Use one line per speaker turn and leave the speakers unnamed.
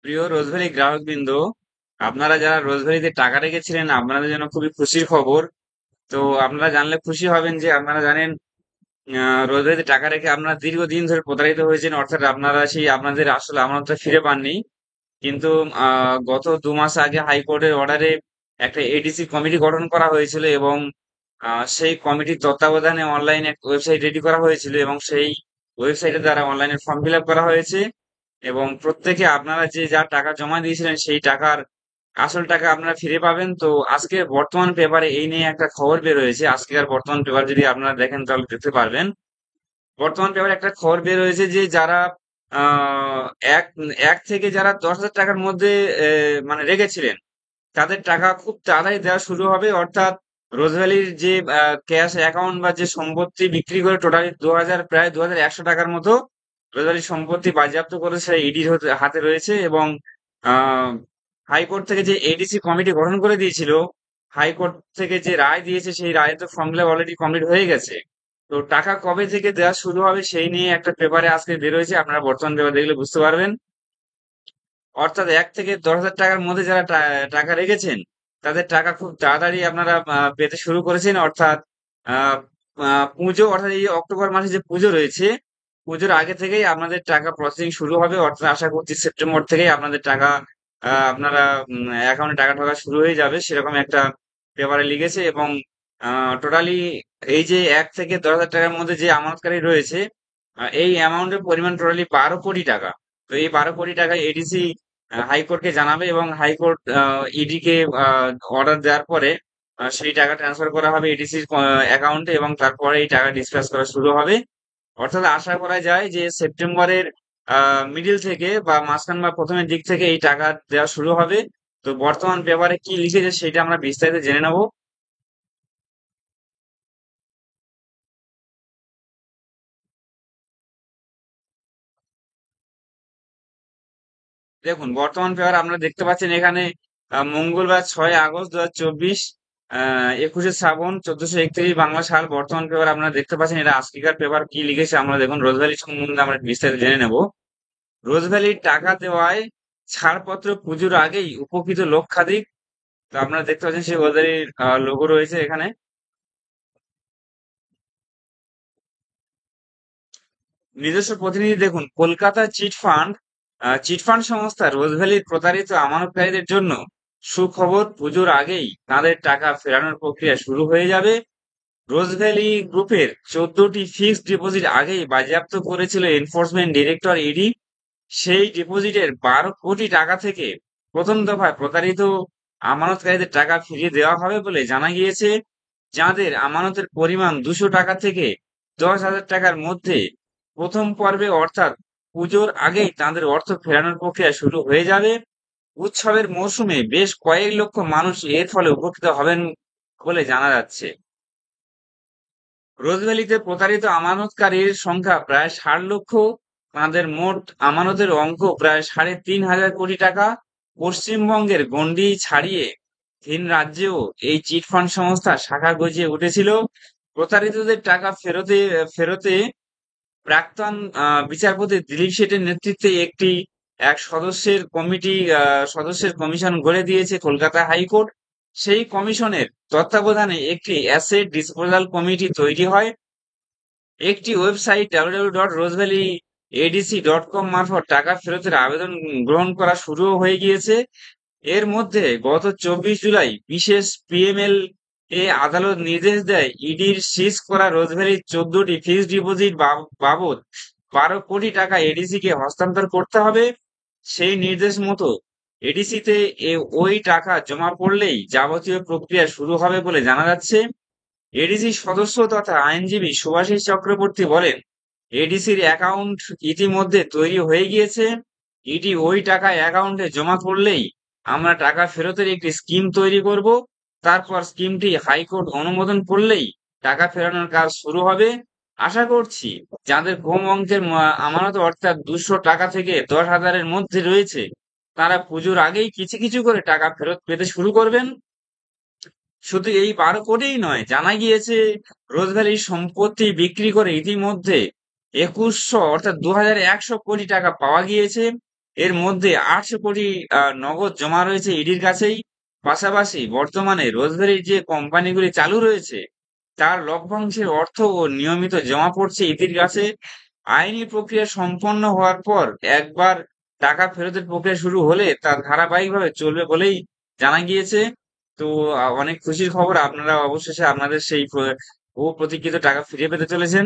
প্রিয় রোজভ্যালি গ্রাহকবৃন্দ, আপনারা যারা রোজভ্যালিতে টাকা রেখেছিলেন আপনাদের জন্য খুবই খুশির খবর। তো আপনারা জানলে খুশি হবেন যে আপনারা জানেন রোজভ্যালিতে টাকা রেখে আপনারা দীর্ঘদিন ধরে প্রতারিত হয়েছেন, অর্থাৎ আপনারা সেই আপনাদের আসলে আমানতটা ফিরে পাননি। কিন্তু গত 2 মাস আগে হাইকোর্টের অর্ডারে একটা এডিসি কমিটি গঠন করা হয়েছিল এবং সেই কমিটির তত্ত্বাবধানে অনলাইনে একটা ওয়েবসাইট রেডি করা হয়েছিল এবং সেই ওয়েবসাইটের দ্বারা অনলাইনে ফর্ম ফিল আপ করা হয়েছে। এবং প্রত্যেকে আপনারা যে যা টাকা জমা দিয়েছিলেন সেই টাকার আসল টাকা আপনারা ফিরে পাবেন। তো আজকে বর্তমান পেপারে এই নিয়ে একটা খবর বের হয়েছে। আজকের বর্তমান পেপার যদি আপনারা দেখেন তাহলে দেখতে পারবেন। বর্তমান পেপারে একটা খবর বের হয়েছে যে যারা আহ এক এক থেকে যারা 10,000 টাকার মধ্যে মানে রেখেছিলেন তাদের টাকা খুব তাড়াতাড়ি দেওয়া শুরু হবে। অর্থাৎ রোজভ্যালির যে ক্যাশ অ্যাকাউন্ট বা যে সম্পত্তি বিক্রি করে টোটালি 2,100 টাকার মতো রোজভ্যালির সম্পত্তি বাজেয়াপ্ত করে সেটা ইডির হাতে রয়েছে। এবং আহ হাইকোর্ট থেকে যে এডিসি কমিটি গঠন করে দিয়েছিল, হাইকোর্ট থেকে যে রায় দিয়েছে সেই রায় তো ফর্ম ফিল অলরেডি কমপ্লিট হয়ে গেছে। তো টাকা কবে থেকে দেওয়া শুরু হবে সেই নিয়ে একটা পেপারে আজকে বের হয়েছে, আপনারা বর্তমান পেপার দেখলে বুঝতে পারবেন। অর্থাৎ 1 থেকে 10,000 টাকার মধ্যে যারা টাকা রেখেছেন তাদের টাকা খুব তাড়াতাড়ি আপনারা পেতে শুরু করেছেন। অর্থাৎ আহ, পুজো, অর্থাৎ এই অক্টোবর মাসে যে পুজো রয়েছে, পুজোর আগে থেকেই আপনাদের টাকা প্রসেসিং শুরু হবে। অর্থাৎ আশা করছি সেপ্টেম্বর থেকেই আপনাদের টাকা আপনারা অ্যাকাউন্টে টাকা ঢোকা শুরু হয়ে যাবে, সেরকম একটা পেপারে লিখেছে। এবং টোটালি এই যে 1 থেকে 10,000 টাকার মধ্যে যে আমানতকারী রয়েছে, এই অ্যামাউন্টের পরিমাণ টোটালি 12 কোটি টাকা। তো এই 12 কোটি টাকা এডিসি হাইকোর্টকে জানাবে এবং হাইকোর্ট ইডি কে অর্ডার দেওয়ার পরে সেই টাকা ট্রান্সফার করা হবে এডিসির অ্যাকাউন্টে এবং তারপরে এই টাকা ডিসপার্স করা শুরু হবে। অর্থাৎ আশা করা যায় যে সেপ্টেম্বরের মিডিল থেকে বা মাঝখান বা প্রথমের দিক থেকে এই টাকা দেওয়া শুরু হবে। তো বর্তমান পেপারে কি লিখেছে সেটা আমরা বিস্তারিত জেনে নেব। দেখুন, বর্তমান পেপার আপনারা দেখতে পাচ্ছেন এখানে মঙ্গলবার 6 আগস্ট 2024, 21 শ্রাবণ 1431 বাংলা সাল। বর্তমান পেপার আপনারা দেখতে পাচ্ছেন, এটা আজকের পেপার কি লিখেছে আমরা দেখুন। রোজভ্যালি সম্বন্ধে আমরা বিস্তারিত জেনে নেব। রোজভ্যালির টাকা দেওয়ায় ছাড়পত্র পুজোর আগেই উপকৃত লক্ষাধিক। তো আপনারা দেখতে পাচ্ছেন সেই রোজভ্যালির লোগো রয়েছে এখানে। নিজস্ব প্রতিনিধি দেখুন, কলকাতা চিটফান্ড সংস্থা রোজভ্যালির প্রতারিত আমানতকারীদের জন্য সুখবর, পুজোর আগেই তাদের টাকা ফেরানোর প্রক্রিয়া শুরু হয়ে যাবে। রোজভ্যালি গ্রুপের 14টি ফিক্সড ডিপোজিট আগেই বাজেয়াপ্ত করেছিল এনফোর্সমেন্ট ডিরেক্টর ইডি। সেই ডিপোজিটের 12 কোটি টাকা থেকে প্রথম দফায় প্রতারিত আমানতকারীদের টাকা ফিরিয়ে দেওয়া হবে বলে জানা গিয়েছে। যাদের আমানতের পরিমাণ 200 টাকা থেকে 10,000 টাকার মধ্যে প্রথম পর্বে অর্থাৎ পুজোর আগেই তাদের অর্থ ফেরানোর প্রক্রিয়া শুরু হয়ে যাবে। উৎসবের মৌসুমে বেশ কয়েক লক্ষ মানুষ এর ফলে উপকৃত হবেন বলে জানা যাচ্ছে। রোজভ্যালিতে প্রতারিত আমানতকারীর সংখ্যা প্রায় 60 লক্ষ। তাদের মোট আমানতের অঙ্ক প্রায় 3,500 কোটি টাকা। পশ্চিমবঙ্গের গণ্ডি ছাড়িয়ে ভিন রাজ্যেও এই চিটফান্ড সংস্থা শাখা গজিয়ে উঠেছিল। প্রতারিতদের টাকা ফেরতে ফেরতে প্রাক্তন বিচারপতি দিলীপ শেঠের নেতৃত্বে এক সদস্যের কমিশন গড়ে দিয়েছে কলকাতা হাইকোর্ট। সেই কমিশনের তত্ত্বাবধানে একটি অ্যাসেট ডিসপোজাল কমিটি তৈরি হয়। একটি ওয়েবসাইট www.rosevalleyadc.com মারফত টাকা ফেরতের আবেদন গ্রহণ করা শুরু হয়ে গিয়েছে। এর মধ্যে গত 24 জুলাই বিশেষ পিএমএল এ আদালত নির্দেশ দেয় ইডির সিজ করা রোজভ্যালির 14টি ফিক্সড ডিপোজিট বাবদ 12 কোটি টাকা এডিসি কে হস্তান্তর করতে হবে। সেই নির্দেশ মতো এডিসি তে ওই টাকা জমা পড়লেই যাবতীয় প্রক্রিয়া শুরু হবে বলে জানা যাচ্ছে। এডিসি সদস্য তথা আইনজীবী শুভাশিস চক্রবর্তী বলেন, এডিসির অ্যাকাউন্ট ইতিমধ্যে তৈরি হয়ে গিয়েছে। ইডি ওই টাকা অ্যাকাউন্টে জমা করলেই আমরা টাকা ফেরতের একটি স্কিম তৈরি করব। তারপর স্কিমটি হাইকোর্ট অনুমোদন করলেই টাকা ফেরানোর কাজ শুরু হবে। আশা করছি যাদের কম অঙ্কের আমানত অর্থাৎ 200 টাকা থেকে 10,000-এর মধ্যে রয়েছে তারা পুজোর আগেই কিছু কিছু করে টাকা ফেরত পেতে শুরু করবেন। শুধু এই 12 কোটিই নয়, জানা গিয়েছে রোজভ্যালির সম্পত্তি বিক্রি করে ইতিমধ্যে 2,100 অর্থাৎ 2,100 কোটি টাকা পাওয়া গিয়েছে। এর মধ্যে 800 কোটি নগদ জমা রয়েছে ইডির কাছেই। পাশাপাশি বর্তমানে রোজভ্যালির যে কোম্পানিগুলি চালু রয়েছে তার লভ্যাংশের অর্থ ও নিয়মিত জমা পড়ছে ইডির কাছে। আইনি প্রক্রিয়া সম্পন্ন হওয়ার পর একবার টাকা ফেরতের প্রক্রিয়া শুরু হলে তা ধারাবাহিকভাবে চলবে বলেই জানা গিয়েছে। তো অনেক খুশির খবর, আপনারা অবশেষে আপনাদের সেই বহু প্রতীক্ষিত টাকা ফিরে পেতে চলেছেন।